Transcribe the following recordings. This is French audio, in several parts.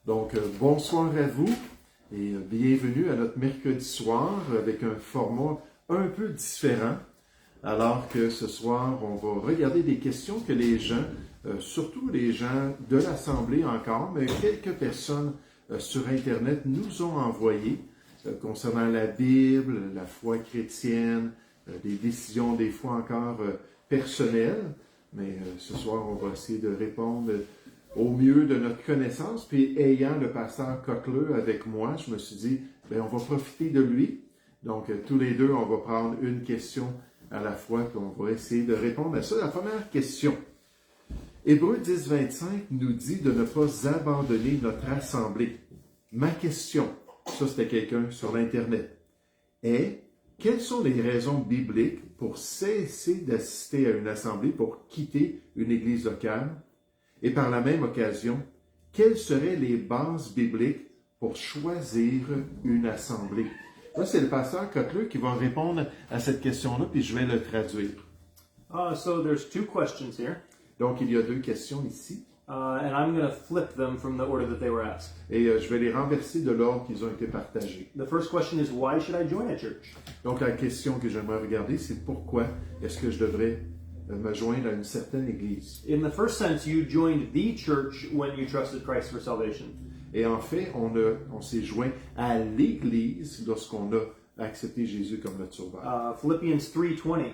Donc, bonsoir à vous et bienvenue à notre mercredi soir avec un format un peu différent. Alors que ce soir, on va regarder des questions que les gens, surtout les gens de l'Assemblée encore, mais quelques personnes sur Internet nous ont envoyées concernant la Bible, la foi chrétienne, des décisions des fois encore personnelles. Mais ce soir, on va essayer de répondre au mieux de notre connaissance. Puis ayant le pasteur Coqueleu avec moi, je me suis dit, bien, on va profiter de lui. Donc, tous les deux, on va prendre une question à la fois, puis on va essayer de répondre à ça. La première question. Hébreux 10, 25 nous dit de ne pas abandonner notre assemblée. Ma question, ça c'était quelqu'un sur l'Internet, est quelles sont les raisons bibliques pour cesser d'assister à une assemblée, pour quitter une église locale? Et par la même occasion, quelles seraient les bases bibliques pour choisir une assemblée? Là, c'est le pasteur Coqueleu qui va répondre à cette question-là, puis je vais le traduire. So there's two questions here. Donc, il y a deux questions ici. And I'm going to flip them from the order that they were asked. Et je vais les renverser de l'ordre qu'ils ont été partagés. The first question is, why should I join a church? Donc, la question que j'aimerais regarder, c'est pourquoi est-ce que je devrais me joindre à une certaine église? In the first sense, you joined the church when you trusted Christ for salvation. Et en fait, on s'est joint à l'église lorsqu'on a accepté Jésus comme notre sauveur. Philippians 3:20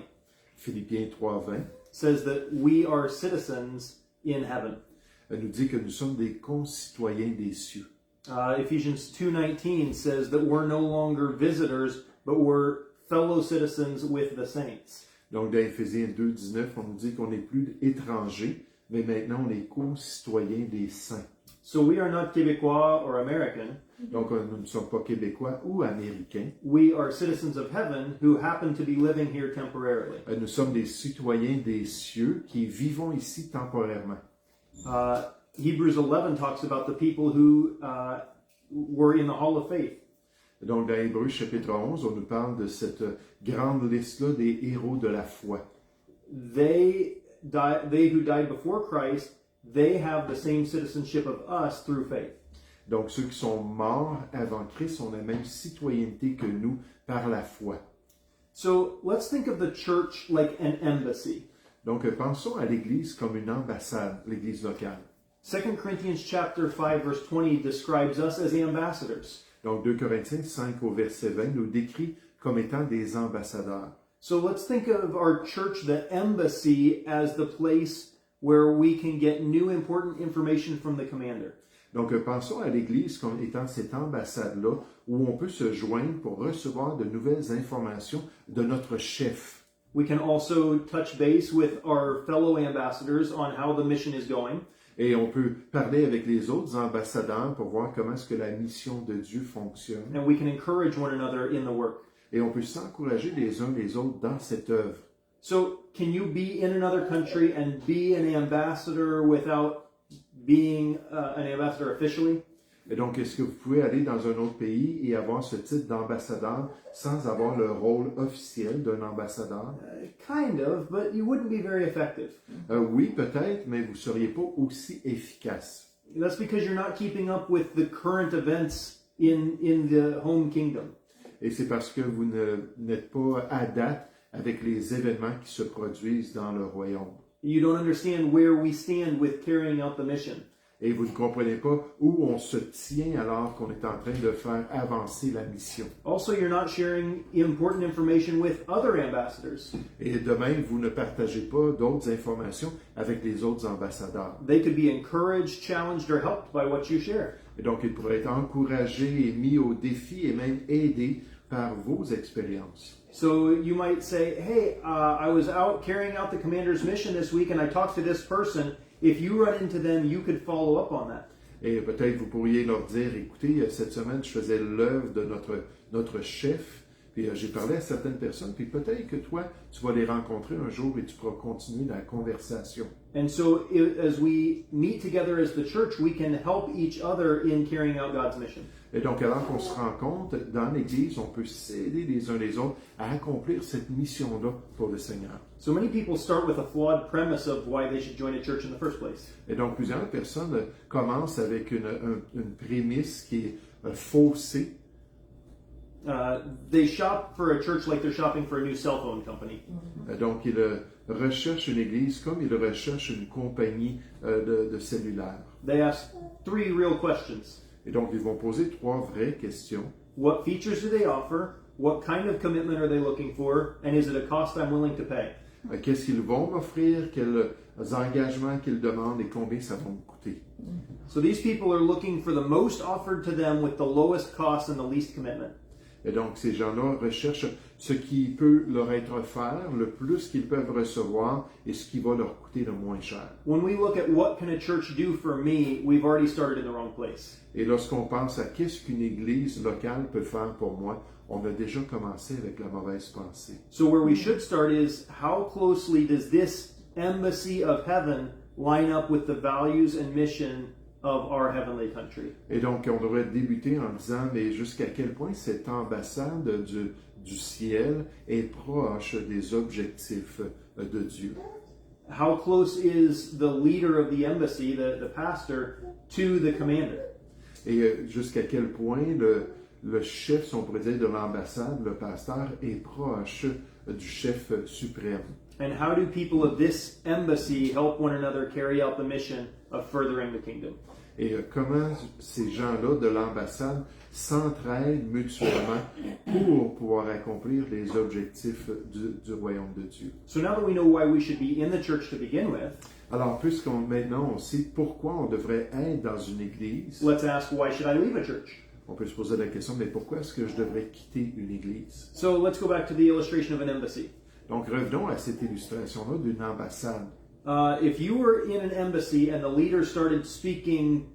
Philippiens 3:20 says that we are citizens in heaven. Elle nous dit que nous sommes des concitoyens des cieux. Ephesians 2:19 says that we're no longer visitors, but we're fellow citizens with the saints. Donc, dans Éphésiens 2:19, on nous dit qu'on n'est plus étrangers, mais maintenant on est concitoyens des saints. So we are not Québécois or American. Donc, nous ne sommes pas québécois ou américains. We are citizens of heaven who happen to be living here temporarily. Nous sommes des citoyens des cieux qui vivons ici temporairement. Hebrews 11 talks about the people who were in the Hall of Faith. Donc, dans Hébreux chapitre 11, on nous parle de cette grande liste-là des héros de la foi. They who died before Christ, they have the same citizenship of us through faith. Donc, ceux qui sont morts avant Christ ont la même citoyenneté que nous par la foi. So let's think of the church like an embassy. Donc, pensons à l'Église comme une ambassade, l'Église locale. 2 Corinthians chapter 5 verse 20 describes us as ambassadors. Donc, 2 Corinthiens 5 au verset 20 nous décrit comme étant des ambassadeurs. So let's think of our church, the embassy, as the place where we can get new important information from the commander. Donc, pensons à l'Église comme étant cette ambassade-là où on peut se joindre pour recevoir de nouvelles informations de notre chef. We can also touch base with our fellow ambassadors on how the mission is going. Et on peut parler avec les autres ambassadeurs pour voir comment est-ce que la mission de Dieu fonctionne. And we can encourage one another in the work. Et on peut s'encourager les uns les autres dans cette œuvre. So, can you be in another country and be an ambassador without being an ambassador officially? Et donc, est-ce que vous pouvez aller dans un autre pays et avoir ce titre d'ambassadeur sans avoir le rôle officiel d'un ambassadeur? Kind of, but you wouldn't be very effective. Oui, peut-être, mais vous ne seriez pas aussi efficace. That's because you're not keeping up with the current events in the home kingdom. Et c'est parce que vous n'êtes pas à date avec les événements qui se produisent dans le royaume. You don't understand where we stand with carrying out the mission. Et vous ne comprenez pas où on se tient alors qu'on est en train de faire avancer la mission. Also, you're not sharing important information with other ambassadors. Et de même, vous ne partagez pas d'autres informations avec les autres ambassadeurs. They could be encouraged, challenged, or helped by what you share. Et donc, ils pourraient être encouragés et mis au défi et même aidés par vos expériences. So you might say, hey, I was out carrying out the commander's mission this week and I talked to this person. If you run into them, you could follow up on that. Et peut-être vous pourriez leur dire, écoutez, cette semaine, je faisais l'œuvre de notre chef, Puis j'ai parlé à certaines personnes, puis peut-être que toi, tu vas les rencontrer un jour et tu pourras continuer la conversation. And so, as we meet together as the church, we can help each other in carrying out God's mission. Et donc, alors qu'on se rencontre dans l'Église, on peut s'aider les uns les autres à accomplir cette mission-là pour le Seigneur. So many people start with a flawed premise of why they should join a church in the first place. Et donc, plusieurs personnes commencent avec une prémisse qui est faussée. They shop for a church like they're shopping for a new cell phone company. Donc, ils recherchent une église comme ils recherchent une compagnie de cellulaire. They ask 3 real questions. Et donc, ils vont poser 3 vraies questions. What features do they offer? What kind of commitment are they looking for? And is it a cost I'm willing to pay? Qu'est-ce qu'ils vont m'offrir? Quels engagements qu'ils demandent et combien ça va me coûter? So these people are looking for the most offered to them with the lowest cost and the least commitment. Et donc, ces gens-là recherchent ce qui peut leur être offert, le plus qu'ils peuvent recevoir et ce qui va leur coûter le moins cher. When we look at what can a church do for me, we've already started in the wrong place. Et lorsqu'on pense à qu'est-ce qu'une église locale peut faire pour moi, on a déjà commencé avec la mauvaise pensée. So where we should start is, how closely does this embassy of heaven line up with the values and mission of our heavenly country? Et donc, on devrait débuter en disant, mais jusqu'à quel point cette ambassade du ciel est proche des objectifs de Dieu. How close is the leader of the embassy, the pastor, to the commander? Et jusqu'à quel point le chef, si on pourrait dire, de l'ambassade, le pasteur, est proche du chef suprême. And how do people of this embassy help one another carry out the mission of furthering the kingdom? Et comment ces gens-là de l'ambassade s'entraident mutuellement pour pouvoir accomplir les objectifs du royaume de Dieu. So now that we know why we should be in the church to begin with, Alors, maintenant on sait pourquoi on devrait être dans une église, let's ask, why should I leave a church? on peut se poser la question, mais pourquoi est-ce que je devrais quitter une église? So let's go back to the illustration of an embassy. Donc, revenons à cette illustration-là d'une ambassade. If you were in an embassy and the leader started speaking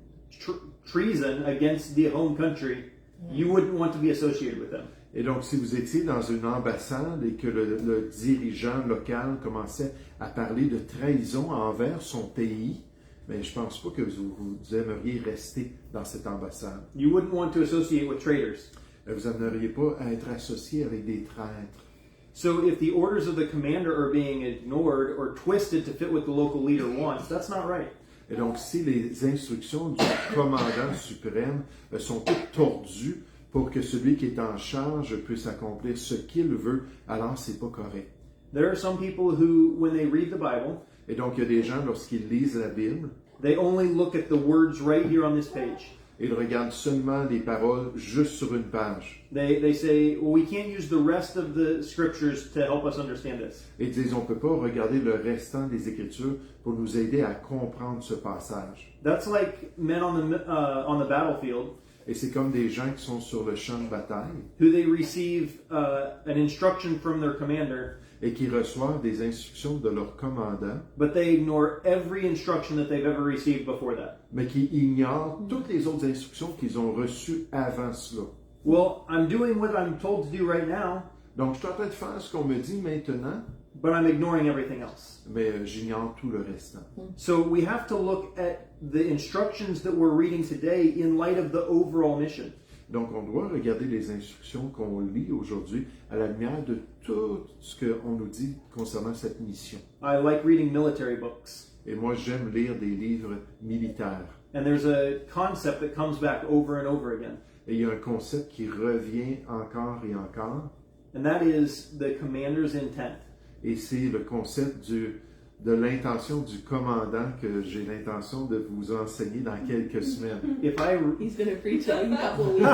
treason against the home country, you wouldn't want to be associated with them. Et donc, si vous étiez dans une ambassade et que le dirigeant local commençait à parler de trahison envers son pays, mais je pense pas que vous aimeriez rester dans cette ambassade. You wouldn't want to associate with traitors. Vous n'aimeriez pas être associé avec des traîtres. So if the orders of the commander are being ignored or twisted to fit what the local leader wants, that's not right. Et donc, si les instructions du commandant suprême sont toutes tordues pour que celui qui est en charge puisse accomplir ce qu'il veut, alors c'est pas correct. There are some people who, when they read the Bible, Et donc, il y a des gens, lorsqu'ils lisent la Bible, they only look at the words right here on this page. ils regardent seulement les paroles juste sur une page. They say, well, we can't use the rest of the scriptures to help us understand this. Et ils disent, on ne peut pas regarder le restant des Écritures pour nous aider à comprendre ce passage. That's like men on the battlefield Et c'est comme des gens qui sont sur le champ de bataille who they receive an instruction from their commander, et qui reçoivent des instructions de leur commandant, but they ignore every instruction that they've ever received before that. mais qui ignorent toutes les autres instructions qu'ils ont reçues avant cela. Well, I'm doing what I'm told to do right now, Donc, je suis en train de faire ce qu'on me dit maintenant, but I'm ignoring everything else. mais j'ignore tout le restant. So we have to look at the instructions that we're reading today in light of the overall mission. Donc, on doit regarder les instructions qu'on lit aujourd'hui à la lumière de tout ce qu'on nous dit concernant cette mission. I like reading military books. Et moi, j'aime lire des livres militaires. And there's a concept that comes back over and over again. Et il y a un concept qui revient encore et encore, And that is the commander's intent. et c'est le concept de l'intention du commandant que j'ai l'intention de vous enseigner dans quelques semaines. If I He's going to preach in a couple of weeks.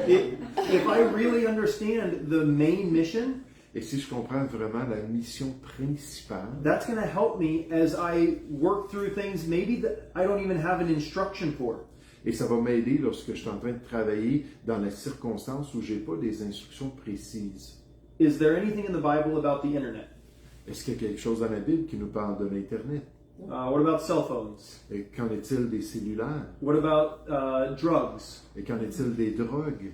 if I really understand the main mission, Et si je comprends vraiment la mission principale, that's going to help me as I work through things maybe that I don't even have an instruction for. et ça va m'aider lorsque je suis en train de travailler dans les circonstances où j'ai pas des instructions précises. Is there anything in the Bible about the internet? Est-ce qu'il y a quelque chose dans la Bible qui nous parle de l'Internet? What about cell phones? Et qu'en est-il des cellulaires? What about drugs? Et qu'en est-il des drogues?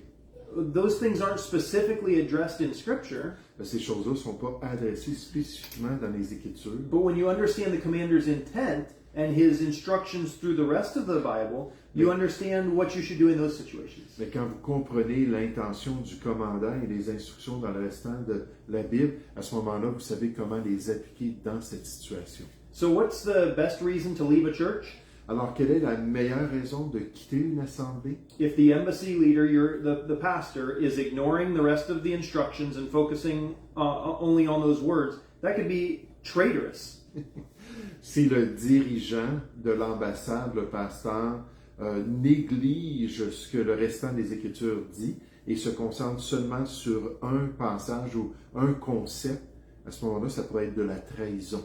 those things aren't specifically addressed in Scripture. Ces choses-là ne sont pas adressées spécifiquement dans les Écritures. But when you understand the commander's intent and his instructions through the rest of the Bible, you understand what you should do in those situations. Mais quand vous comprenez l'intention du commandant et les instructions dans le restant de la Bible, à ce moment-là, vous savez comment les appliquer dans cette situation. So what's the best reason to leave a church? Alors, quelle est la meilleure raison de quitter une assemblée? If the embassy leader, the pastor, is ignoring the rest of the instructions and focusing only on those words, that could be traitorous. Si le dirigeant de l'ambassade, le pasteur, néglige ce que le restant des Écritures dit et se concentre seulement sur un passage ou un concept, à ce moment-là, ça pourrait être de la trahison.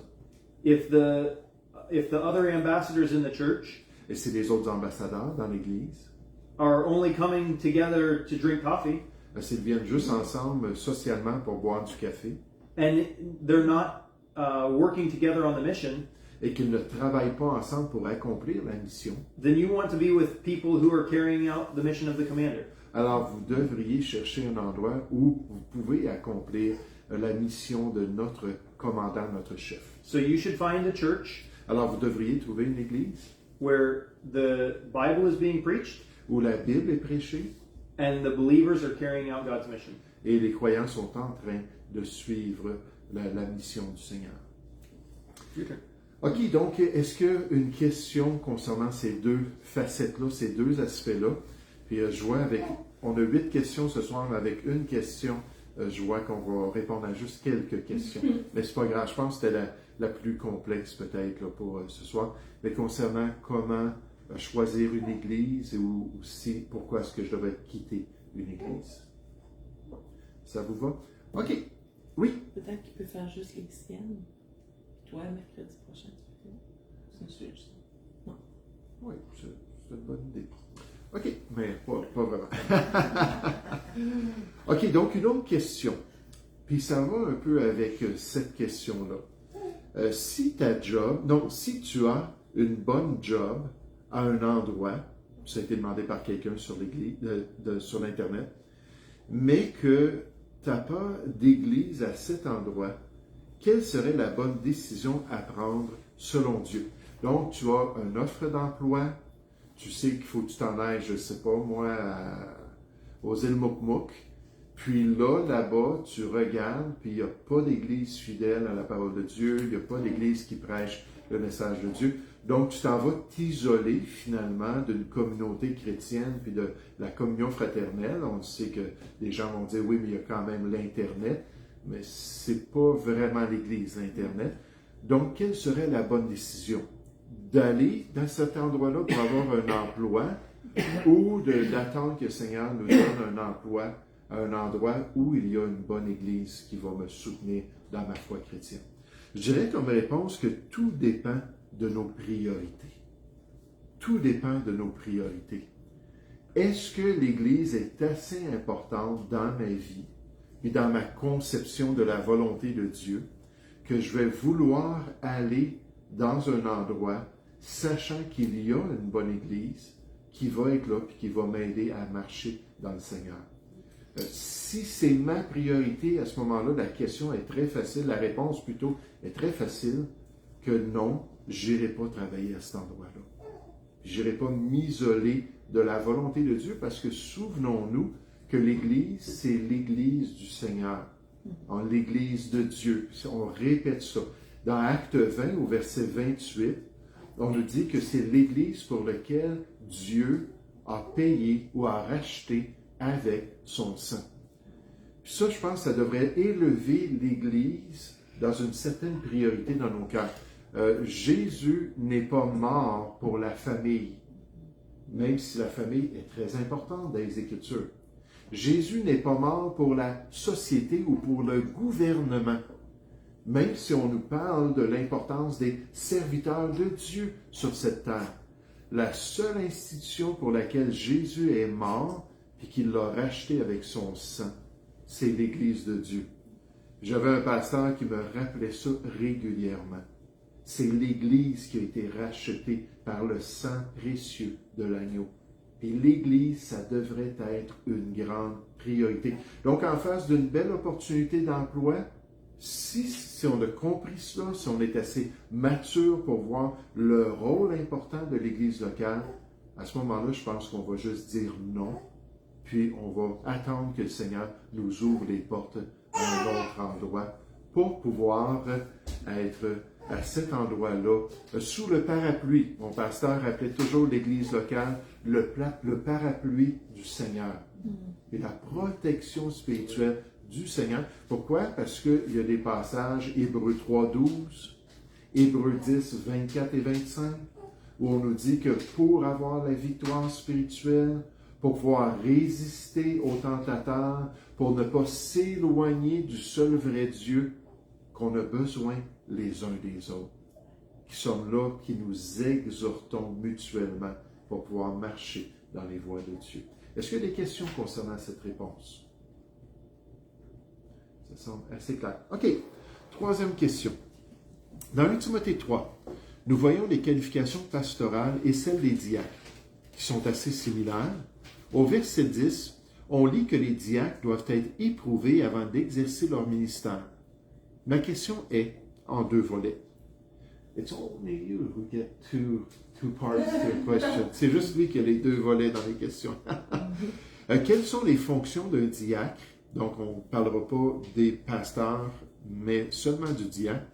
If the other ambassadors in the church Et si les autres ambassadeurs dans l'Église, are only coming together to drink coffee s'ils viennent juste ensemble socialement pour boire du café and they're not working together on the mission, et qu'ils ne travaillent pas ensemble pour accomplir la mission, then you want to be with people who are carrying out the mission of the commander. alors vous devriez chercher un endroit où vous pouvez accomplir la mission de notre commandant, notre chef. So you should find a church Alors vous devriez trouver une église where the Bible is being preached où la Bible est prêchée and the believers are carrying out God's mission. et les croyants sont en train de suivre la mission du Seigneur. Your turn. OK, donc est-ce qu'une question concernant ces deux facettes-là, ces deux aspects-là, puis je vois on a 8 questions ce soir, mais avec une question, je vois qu'on va répondre à juste quelques questions. Mais c'est pas grave, je pense que c'était la plus complexe peut-être là, pour ce soir. Mais concernant comment choisir une église ou aussi pourquoi est-ce que je devrais quitter une église. Ça vous va? OK. Oui. Peut-être qu'il peut faire juste les siennes. Toi, mercredi prochain, tu fais. C'est sûr, ça. Non. Oui, c'est une bonne idée. OK, mais pas vraiment. OK, donc une autre question. Puis ça va un peu avec cette question-là. Si si tu as une bonne job à un endroit, ça a été demandé par quelqu'un sur l'église, sur l'Internet, mais que tu n'as pas d'église à cet endroit, quelle serait la bonne décision à prendre selon Dieu? Donc, tu as une offre d'emploi, tu sais qu'il faut que tu t'en ailles, je ne sais pas, moi, aux îles Mouk-Mouk, puis là-bas, tu regardes, puis il n'y a pas d'église fidèle à la parole de Dieu, il n'y a pas d'église qui prêche le message de Dieu. Donc, tu t'en vas t'isoler finalement d'une communauté chrétienne puis de la communion fraternelle. On sait que les gens vont dire, oui, mais il y a quand même l'Internet, mais c'est pas vraiment l'Église, l'Internet. Donc, quelle serait la bonne décision? D'aller dans cet endroit-là pour avoir un emploi ou d'attendre que le Seigneur nous donne un emploi à un endroit où il y a une bonne Église qui va me soutenir dans ma foi chrétienne? Je dirais comme réponse que tout dépend de nos priorités. Tout dépend de nos priorités. Est-ce que l'Église est assez importante dans ma vie et dans ma conception de la volonté de Dieu que je vais vouloir aller dans un endroit sachant qu'il y a une bonne Église qui va être là et qui va m'aider à marcher dans le Seigneur? Si c'est ma priorité, à ce moment-là, la question est très facile, la réponse plutôt est très facile que non, je n'irai pas travailler à cet endroit-là. Je n'irai pas m'isoler de la volonté de Dieu parce que souvenons-nous que l'Église, c'est l'Église du Seigneur, l'Église de Dieu. On répète ça. Dans Acte 20, au verset 28, on nous dit que c'est l'Église pour laquelle Dieu a payé ou a racheté avec son sang. Puis ça, je pense que ça devrait élever l'Église dans une certaine priorité dans nos cœurs. Jésus n'est pas mort pour la famille, même si la famille est très importante dans les Écritures. Jésus n'est pas mort pour la société ou pour le gouvernement, même si on nous parle de l'importance des serviteurs de Dieu sur cette terre. La seule institution pour laquelle Jésus est mort, et qu'il l'a racheté avec son sang, c'est l'Église de Dieu. J'avais un pasteur qui me rappelait ça régulièrement. C'est l'Église qui a été rachetée par le sang précieux de l'agneau. Et l'Église, ça devrait être une grande priorité. Donc, en face d'une belle opportunité d'emploi, si on a compris cela, si on est assez mature pour voir le rôle important de l'Église locale, à ce moment-là, je pense qu'on va juste dire non, puis on va attendre que le Seigneur nous ouvre les portes à un autre endroit pour pouvoir être à cet endroit-là, sous le parapluie. Mon pasteur appelait toujours l'Église locale le parapluie du Seigneur et la protection spirituelle du Seigneur. Pourquoi? Parce qu'il y a des passages, Hébreux 3:12, Hébreux 10, 24 et 25, où on nous dit que pour avoir la victoire spirituelle, pour pouvoir résister aux tentateurs, pour ne pas s'éloigner du seul vrai Dieu, qu'on a besoin les uns des autres, qui sommes là, qui nous exhortons mutuellement pour pouvoir marcher dans les voies de Dieu. Est-ce qu'il y a des questions concernant cette réponse? Ça semble assez clair. OK. Troisième question. Dans 1 Timothée 3, nous voyons les qualifications pastorales et celles des diacres, qui sont assez similaires. Au verset 10, on lit que les diacres doivent être éprouvés avant d'exercer leur ministère. Ma question est en deux volets. It's only you who get two parts to the question. C'est juste lui qui a les deux volets dans les questions. Quelles sont les fonctions d'un diacre? Donc, on ne parlera pas des pasteurs, mais seulement du diacre.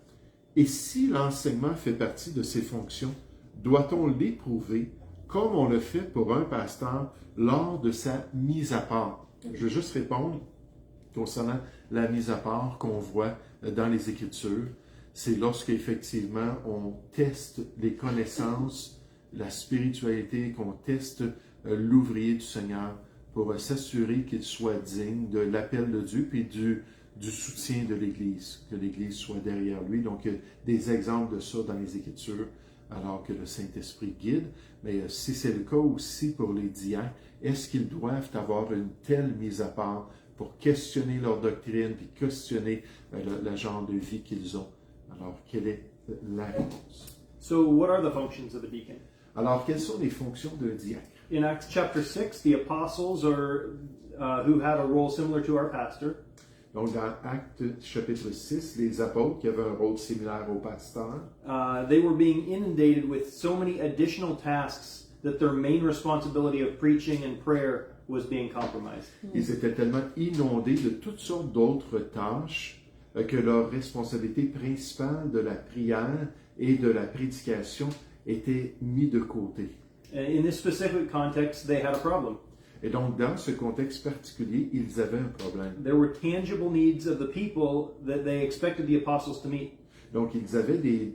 Et si l'enseignement fait partie de ces fonctions, doit-on l'éprouver comme on le fait pour un pasteur lors de sa mise à part? Je veux juste répondre concernant la mise à part qu'on voit dans les Écritures. C'est lorsque effectivement on teste les connaissances, la spiritualité, qu'on teste l'ouvrier du Seigneur pour s'assurer qu'il soit digne de l'appel de Dieu puis du soutien de l'Église, que l'Église soit derrière lui. Donc, il y a des exemples de ça dans les Écritures, alors que le Saint-Esprit guide. Mais si c'est le cas aussi pour les diacres, est-ce qu'ils doivent avoir une telle mise à part pour questionner leur doctrine puis questionner le genre de vie qu'ils ont? Alors, quelle est la réponse? So, what are the functions of a deacon? Alors, quelles sont les fonctions d'un diacre? In Acts chapter 6, the apostles who had a role similar to our pastor. Donc, dans Actes chapitre 6, les apôtres qui avaient un rôle similaire au pasteur, They were being inundated with so many additional tasks that their main responsibility of preaching and prayer was being compromised. ils étaient tellement inondés de toutes sortes d'autres tâches que leur responsabilité principale de la prière et de la prédication était mise de côté. In this specific context, they had a problem. Et donc, dans ce contexte particulier, ils avaient un problème. There were tangible needs of the people that they expected the apostles to meet. Donc, ils avaient des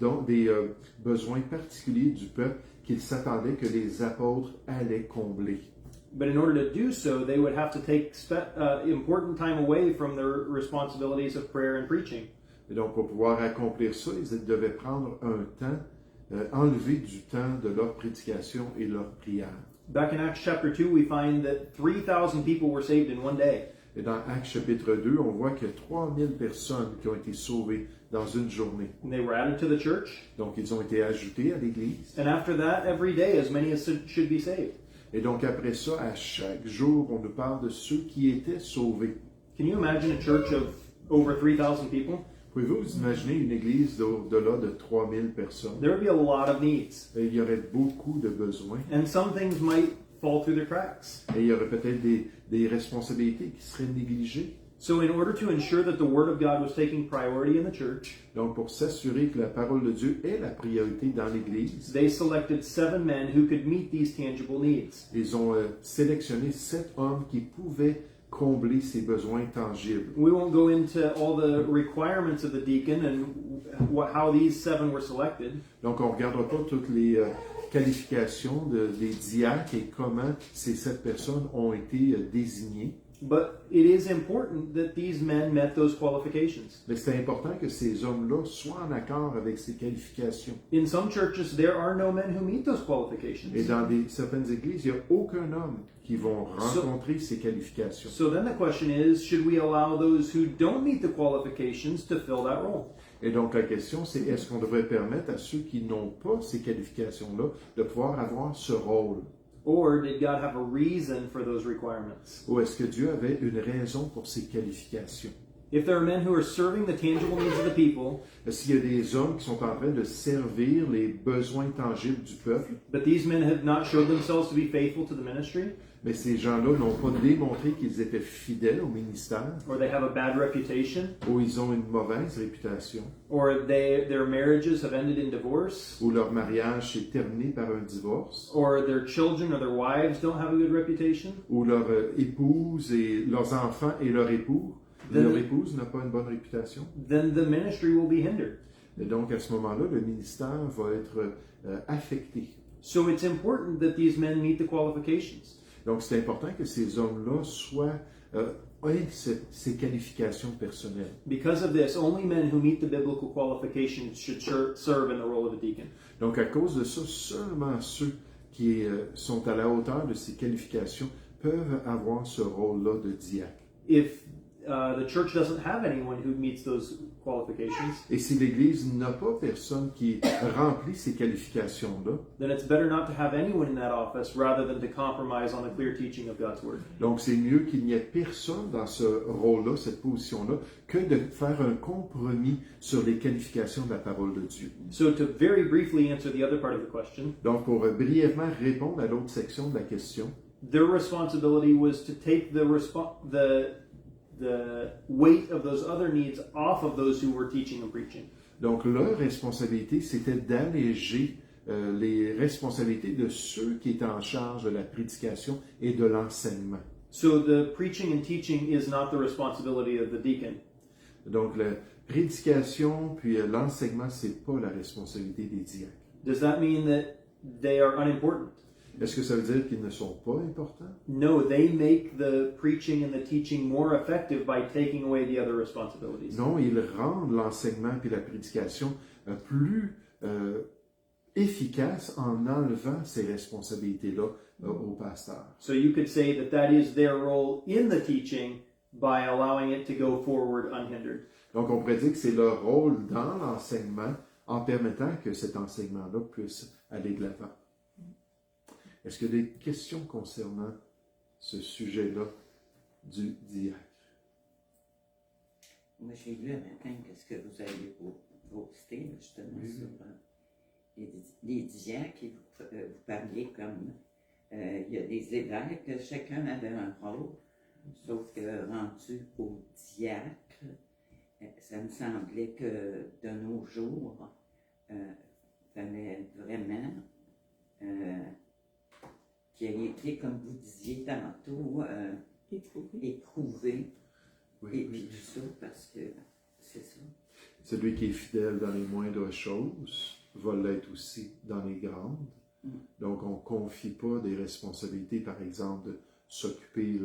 besoins particuliers du peuple qu'ils s'attendaient que les apôtres allaient combler. But in order to do so, they would have to take important time away from their responsibilities of prayer and preaching. Et donc, pour pouvoir accomplir ça, ils devaient prendre un temps, enlever du temps de leur prédication et leur prière. Back in Acts chapter 2, we find that 3,000 people were saved in one day. Et dans Actes chapitre 2, on voit qu'il y a 3000 personnes qui ont été sauvées dans une journée. And they were added to the church. Donc, ils ont été ajoutés à l'Église. And after that, every day, as many as should be saved. Et donc, après ça, à chaque jour, on nous parle de ceux qui étaient sauvés. Can you imagine a church of over 3,000 people? Pouvez-vous vous imaginer une église d'au-delà de 3000 personnes? There would be a lot of needs. Et il y aurait beaucoup de besoins. And some things might fall through the cracks. Et il y aurait peut-être des responsabilités qui seraient négligées. So in order to ensure that the Word of God was taking priority in the church, Donc, pour s'assurer que la parole de Dieu est la priorité dans l'église, they selected 7 men who could meet these tangible needs. ils ont sélectionné 7 hommes qui pouvaient combler ces besoins tangibles. We won't go into all the requirements of the deacon and how these 7 were selected. Donc, on ne regardera pas toutes les qualifications des diacres et comment ces 7 personnes ont été désignées. But it is important that these men met those qualifications. Mais c'est important que ces hommes-là soient en accord avec ces qualifications. In some churches, there are no men who meet those qualifications. Et dans certaines églises, il n'y a aucun homme qui vont rencontrer ces qualifications. So then the question is, should we allow those who don't meet the qualifications to fill that role? Et donc la question, c'est est-ce qu'on devrait permettre à ceux qui n'ont pas ces qualifications-là de pouvoir avoir ce rôle? Or did God have a reason for those requirements? Ou est-ce que Dieu avait une raison pour ces qualifications? If there are men who are serving the tangible needs of the people, S'il y a des hommes qui sont en train de servir les besoins tangibles du peuple, but these men have not showed themselves to be faithful to the ministry, mais ces gens-là n'ont pas démontré qu'ils étaient fidèles au ministère, or they have a bad reputation, ou ils ont une mauvaise réputation, or their marriages have ended in divorce, ou leur mariage s'est terminé par un divorce, or their children or their wives don't have a good reputation, ou leur épouse et leurs enfants et leur épouse n'a pas une bonne réputation. then the ministry will be hindered. Et donc à ce moment-là, le ministère va être affecté. So it's important that these men meet the qualifications. Donc c'est important que ces hommes-là aient ces qualifications personnelles. Because of this, only men who meet the biblical qualifications should serve in the role of a deacon. Donc à cause de ça, seulement ceux qui sont à la hauteur de ces qualifications peuvent avoir ce rôle-là de diacre. If the church doesn't have anyone who meets those qualifications, Et si l'Église n'a pas personne qui remplit ces qualifications-là, then it's better not to have anyone in that office rather than to compromise on the clear teaching of God's Word. donc c'est mieux qu'il n'y ait personne dans ce rôle-là, cette position-là, que de faire un compromis sur les qualifications de la parole de Dieu. So to very briefly answer the other part of the question, Donc pour brièvement répondre à l'autre section de la question, their responsibility was to take the weight of those other needs off of those who were teaching and preaching. donc leur responsabilité, c'était d'alléger les responsabilités de ceux qui étaient en charge de la prédication et de l'enseignement. So the preaching and teaching is not the responsibility of the deacon. Donc la prédication puis l'enseignement, c'est pas la responsabilité des diacres. Does that mean that they are unimportant? Est-ce que ça veut dire qu'ils ne sont pas importants? No, they make the preaching and the teaching more effective by taking away the other responsibilities. Non, ils rendent l'enseignement puis la prédication plus efficaces en enlevant ces responsabilités-là au pasteur. So you could say that that is their role in the teaching by allowing it to go forward unhindered. Donc on pourrait dire que c'est leur rôle dans l'enseignement en permettant que cet enseignement-là puisse aller de l'avant. Est-ce qu'il y a des questions concernant ce sujet-là du diacre? Moi, j'ai lu un matin qu'est-ce que vous avez posté, justement, sur les diacres, et vous parliez comme il y a des évêques, chacun avait un rôle, sauf que rendu au diacre, ça me semblait que de nos jours, il fallait vraiment qui a été, comme vous disiez tantôt, éprouvé. Oui, Et puis tout ça, parce que c'est ça. Celui qui est fidèle dans les moindres choses va l'être aussi dans les grandes. Donc, on ne confie pas des responsabilités, par exemple, de s'occuper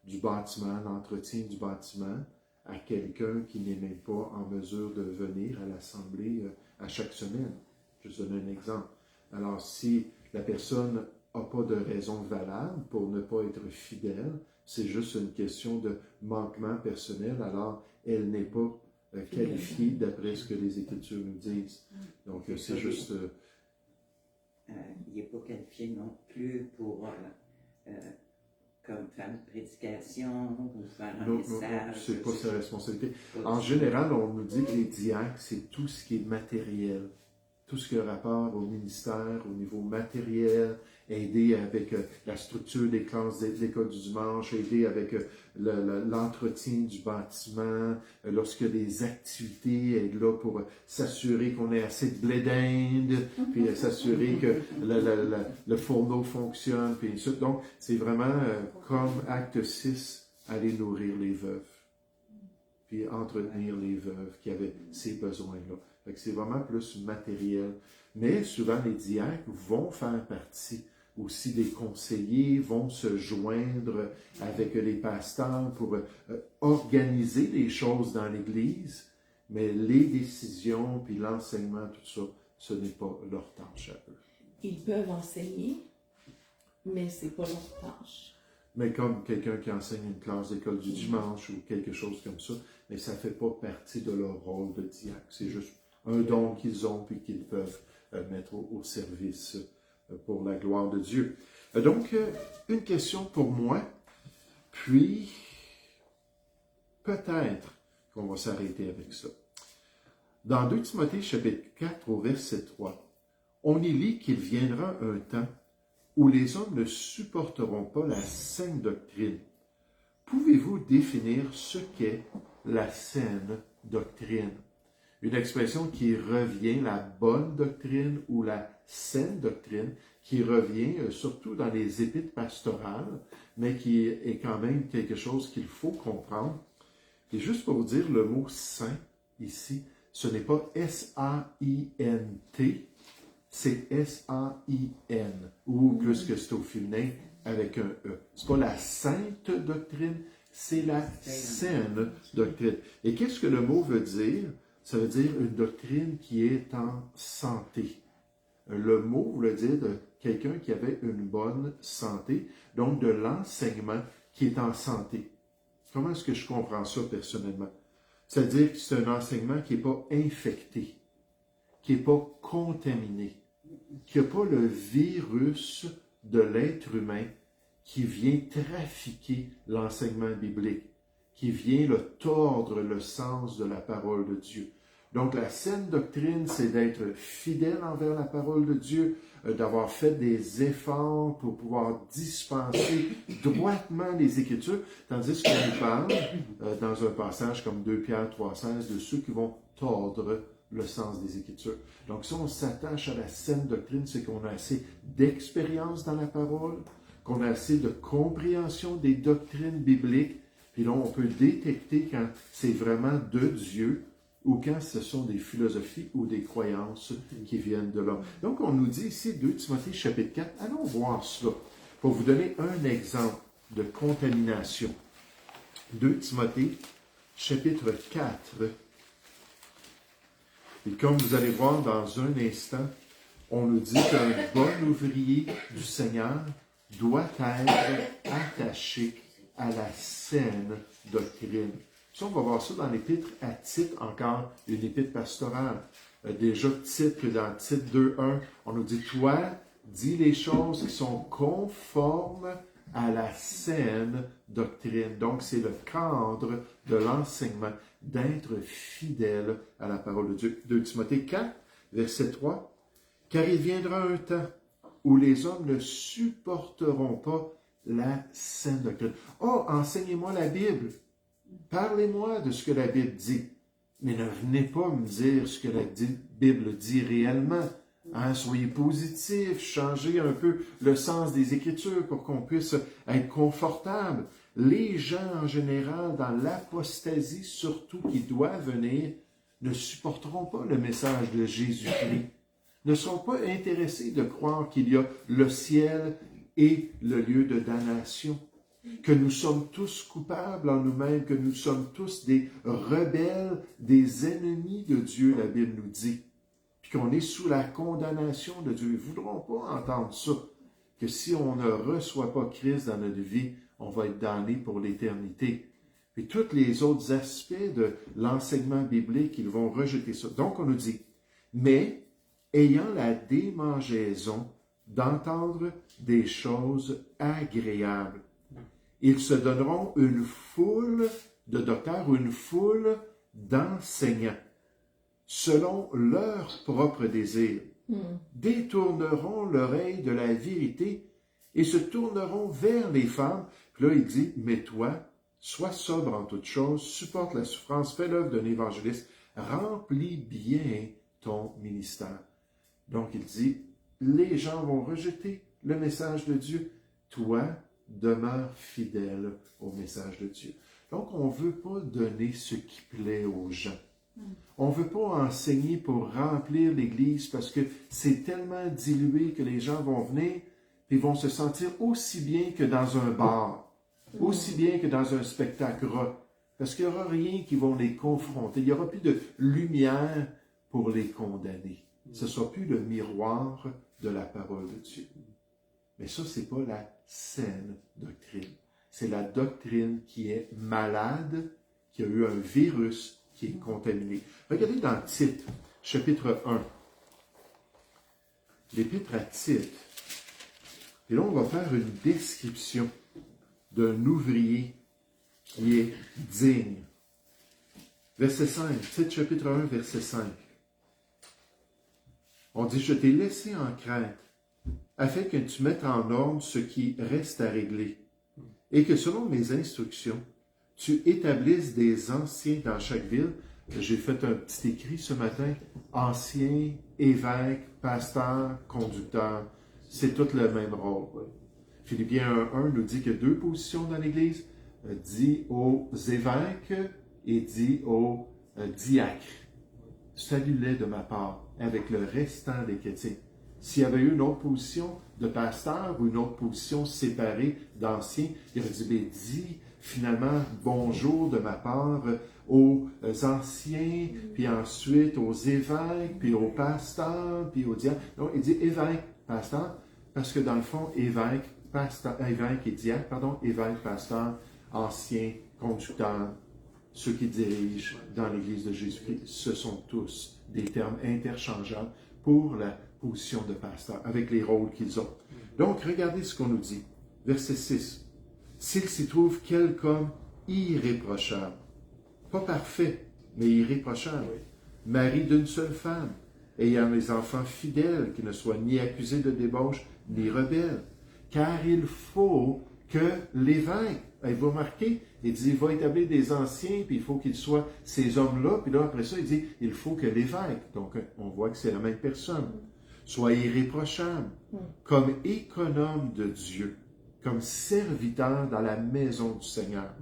du bâtiment, l'entretien du bâtiment, à quelqu'un qui n'est même pas en mesure de venir à l'assemblée à chaque semaine. Je vous donne un exemple. Alors, si la personne n'a pas de raison valable pour ne pas être fidèle, c'est juste une question de manquement personnel, alors elle n'est pas qualifiée d'après ce que les Écritures nous disent. Donc, c'est juste... il n'est pas qualifié non plus pour comme faire une prédication ou faire un message. Non, c'est pas sa responsabilité. En général, on nous dit que les diacres, c'est tout ce qui est matériel. Tout ce qui a rapport au ministère, au niveau matériel, aider avec la structure des classes d'école du dimanche, aider avec l'entretien du bâtiment, lorsqu'il y a des activités, être là pour s'assurer qu'on ait assez de blé d'Inde, puis s'assurer que le fourneau fonctionne, puis ainsi de suite. Donc, c'est vraiment comme acte 6, aller nourrir les veuves, puis entretenir les veuves qui avaient ces besoins-là. Fait que c'est vraiment plus matériel. Mais souvent, les diacres vont faire partie aussi des conseillers, vont se joindre avec les pasteurs pour organiser les choses dans l'Église, mais les décisions, puis l'enseignement, tout ça, ce n'est pas leur tâche à eux. Ils peuvent enseigner, mais c'est pas leur tâche. Mais comme quelqu'un qui enseigne une classe d'école du dimanche ou quelque chose comme ça, mais ça ne fait pas partie de leur rôle de diacre. C'est juste un don qu'ils ont puis qu'ils peuvent mettre au service pour la gloire de Dieu. Donc, une question pour moi, puis peut-être qu'on va s'arrêter avec ça. Dans 2 Timothée chapitre 4 au verset 3, on y lit qu'il viendra un temps où les hommes ne supporteront pas la saine doctrine. Pouvez-vous définir ce qu'est la saine doctrine? Une expression qui revient, la bonne doctrine ou la saine doctrine, qui revient surtout dans les épîtres pastorales, mais qui est quand même quelque chose qu'il faut comprendre. Et juste pour vous dire, le mot saint ici, ce n'est pas S-A-I-N-T, c'est S-A-I-N, ou plus que c'est au féminin avec un E. C'est pas la sainte doctrine, c'est la saine doctrine. Et qu'est-ce que le mot veut dire? Ça veut dire une doctrine qui est en santé. Le mot veut dire de quelqu'un qui avait une bonne santé, donc de l'enseignement qui est en santé. Comment est-ce que je comprends ça personnellement? C'est-à-dire que c'est un enseignement qui n'est pas infecté, qui n'est pas contaminé, qui n'a pas le virus de l'être humain qui vient trafiquer l'enseignement biblique, qui vient le tordre le sens de la parole de Dieu. Donc, la saine doctrine, c'est d'être fidèle envers la parole de Dieu, d'avoir fait des efforts pour pouvoir dispenser droitement les Écritures, tandis qu'on nous parle, dans un passage comme 2 Pierre 3,16, de ceux qui vont tordre le sens des Écritures. Donc, si on s'attache à la saine doctrine, c'est qu'on a assez d'expérience dans la parole, qu'on a assez de compréhension des doctrines bibliques, puis là, on peut détecter quand c'est vraiment de Dieu, ou quand ce sont des philosophies ou des croyances qui viennent de l'homme. Donc, on nous dit ici, 2 Timothée chapitre 4, allons voir cela, pour vous donner un exemple de contamination. 2 Timothée chapitre 4, et comme vous allez voir dans un instant, on nous dit qu'un bon ouvrier du Seigneur doit être attaché à la saine doctrine. Ça, on va voir ça dans l'épître à Tite, encore une épître pastorale. Déjà, Tite, dans Tite 2.1, on nous dit, toi, dis les choses qui sont conformes à la saine doctrine. Donc, c'est le cadre de l'enseignement, d'être fidèle à la parole de Dieu. 2 Timothée 4, verset 3, « Car il viendra un temps où les hommes ne supporteront pas la saine doctrine. » Oh, enseignez-moi la Bible. Parlez-moi de ce que la Bible dit. Mais ne venez pas me dire ce que la Bible dit réellement. Hein, soyez positifs, changez un peu le sens des Écritures pour qu'on puisse être confortable. Les gens en général, dans l'apostasie surtout qui doit venir, ne supporteront pas le message de Jésus-Christ, ne seront pas intéressés de croire qu'il y a le ciel et le lieu de damnation, que nous sommes tous coupables en nous-mêmes, que nous sommes tous des rebelles, des ennemis de Dieu, la Bible nous dit, puis qu'on est sous la condamnation de Dieu. Ils ne voudront pas entendre ça, que si on ne reçoit pas Christ dans notre vie, on va être damné pour l'éternité. Puis tous les autres aspects de l'enseignement biblique, ils vont rejeter ça. Donc on nous dit, mais ayant la démangeaison d'entendre des choses agréables, ils se donneront une foule de docteurs ou une foule d'enseignants, selon leur propre désir, détourneront l'oreille de la vérité et se tourneront vers les femmes. Puis là, il dit, mais toi, sois sobre en toutes choses, supporte la souffrance, fais l'œuvre d'un évangéliste, remplis bien ton ministère. Donc, il dit, les gens vont rejeter le message de Dieu. Toi, demeure fidèle au message de Dieu. Donc, on ne veut pas donner ce qui plaît aux gens. On ne veut pas enseigner pour remplir l'Église parce que c'est tellement dilué que les gens vont venir et vont se sentir aussi bien que dans un bar, aussi bien que dans un spectacle rock. Parce qu'il n'y aura rien qui va les confronter. Il n'y aura plus de lumière pour les condamner. Ce ne sera plus le miroir de la parole de Dieu. Mais ça, ce n'est pas la saine doctrine. C'est la doctrine qui est malade, qui a eu un virus, qui est contaminé. Regardez dans Tite, chapitre 1. L'épître à Tite. Et là, on va faire une description d'un ouvrier qui est digne. Verset 5, Tite chapitre 1, verset 5. On dit, je t'ai laissé en Crète, afin que tu mettes en ordre ce qui reste à régler, et que selon mes instructions, tu établisses des anciens dans chaque ville. J'ai fait un petit écrit ce matin, anciens, évêques, pasteurs, conducteurs, c'est tout le même rôle. Philippiens 1 nous dit qu'il y a deux positions dans l'Église, dit aux évêques et dit aux diacres. Salue-les de ma part, avec le restant des chrétiens. S'il y avait eu une autre position de pasteur ou une autre position séparée d'anciens, il aurait dit, ben, dis finalement bonjour de ma part aux anciens, puis ensuite aux évêques, puis aux pasteurs, puis aux diacres. Non, il dit évêque, pasteur, parce que dans le fond, évêque et diacre, évêque, pasteur, ancien, conducteur, ceux qui dirigent dans l'Église de Jésus-Christ, ce sont tous des termes interchangeables pour la position de pasteur, avec les rôles qu'ils ont. Donc, regardez ce qu'on nous dit. Verset 6. S'il s'y trouve quelque homme irréprochable, pas parfait, mais irréprochable, mari d'une seule femme, ayant des enfants fidèles, qui ne soient ni accusés de débauche, ni rebelles. Car il faut que l'évêque, vous remarquez, il dit, il va établir des anciens, puis il faut qu'ils soient ces hommes-là, puis là, après ça, il dit, il faut que l'évêque, donc on voit que c'est la même personne, soit irréprochable, comme économe de Dieu, comme serviteur dans la maison du Seigneur,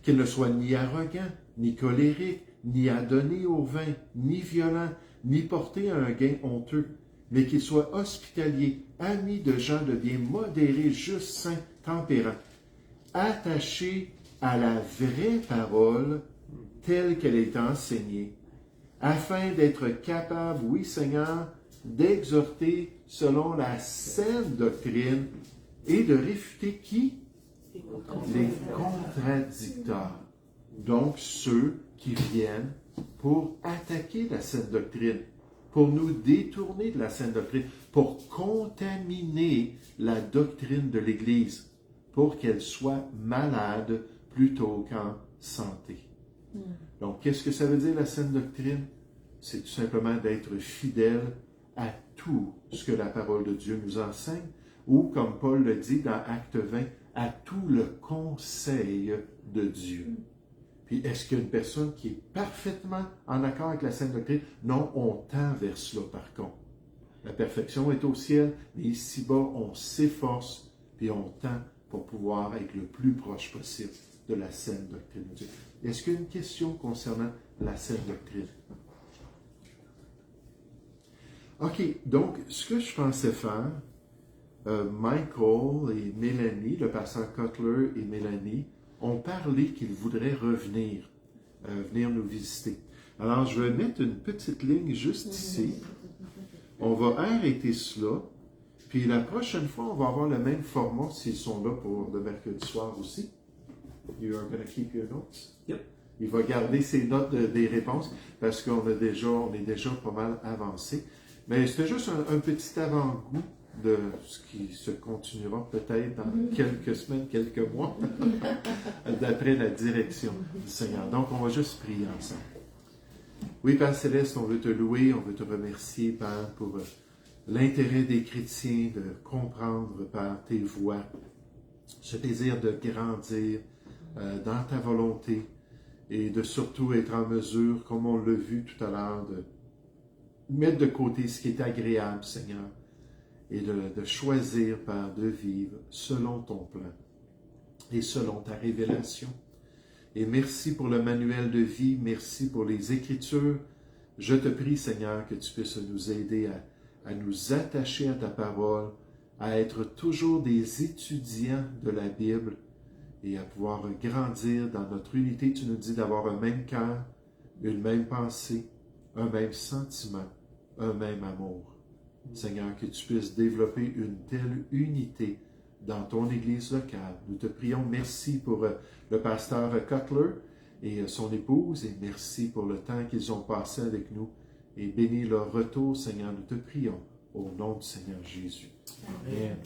qu'il ne soit ni arrogant, ni colérique, ni adonné au vin, ni violent, ni porté à un gain honteux, mais qu'il soit hospitalier, ami de gens de bien, modéré, juste, saint, tempérant, attaché à la vraie parole telle qu'elle est enseignée, afin d'être capable, oui Seigneur, d'exhorter selon la saine doctrine et de réfuter qui? Les contradicteurs. Donc ceux qui viennent pour attaquer la saine doctrine, pour nous détourner de la saine doctrine, pour contaminer la doctrine de l'Église, pour qu'elle soit malade plutôt qu'en santé. Donc, qu'est-ce que ça veut dire la saine doctrine? C'est tout simplement d'être fidèle à tout ce que la parole de Dieu nous enseigne, ou, comme Paul le dit dans Acte 20, à tout le conseil de Dieu. Puis, est-ce qu'il y a une personne qui est parfaitement en accord avec la saine doctrine? Non, on tend vers cela, par contre. La perfection est au ciel, mais ici-bas, on s'efforce, puis on tend pour pouvoir être le plus proche possible de la saine doctrine de Dieu. Est-ce qu'il y a une question concernant la saine doctrine? OK, donc, ce que je pensais faire, Michael et Mélanie, le pasteur Cutler et Mélanie, ont parlé qu'ils voudraient revenir, venir nous visiter. Alors, je vais mettre une petite ligne juste ici. On va arrêter cela. Puis la prochaine fois, on va avoir le même format s'ils sont là pour le mercredi soir aussi. You are going to keep your notes? Yep. Il va garder ses notes des réponses parce qu'on est déjà pas mal avancé. Mais c'était juste un petit avant-goût de ce qui se continuera peut-être dans quelques semaines, quelques mois, d'après la direction du Seigneur. Donc, on va juste prier ensemble. Oui, Père Céleste, on veut te louer, on veut te remercier, Père, pour l'intérêt des chrétiens de comprendre, Père, tes voies, ce désir de grandir dans ta volonté et de surtout être en mesure, comme on l'a vu tout à l'heure, de mettre de côté ce qui est agréable, Seigneur, et de choisir, Père, de vivre selon ton plan et selon ta révélation. Et merci pour le manuel de vie, merci pour les Écritures. Je te prie, Seigneur, que tu puisses nous aider à nous attacher à ta parole, à être toujours des étudiants de la Bible et à pouvoir grandir dans notre unité. Tu nous dis d'avoir un même cœur, une même pensée, un même sentiment, un même amour. Seigneur, que tu puisses développer une telle unité dans ton Église locale. Nous te prions, merci pour le pasteur Cutler et son épouse, et merci pour le temps qu'ils ont passé avec nous. Et bénis leur retour, Seigneur, nous te prions, au nom du Seigneur Jésus. Amen.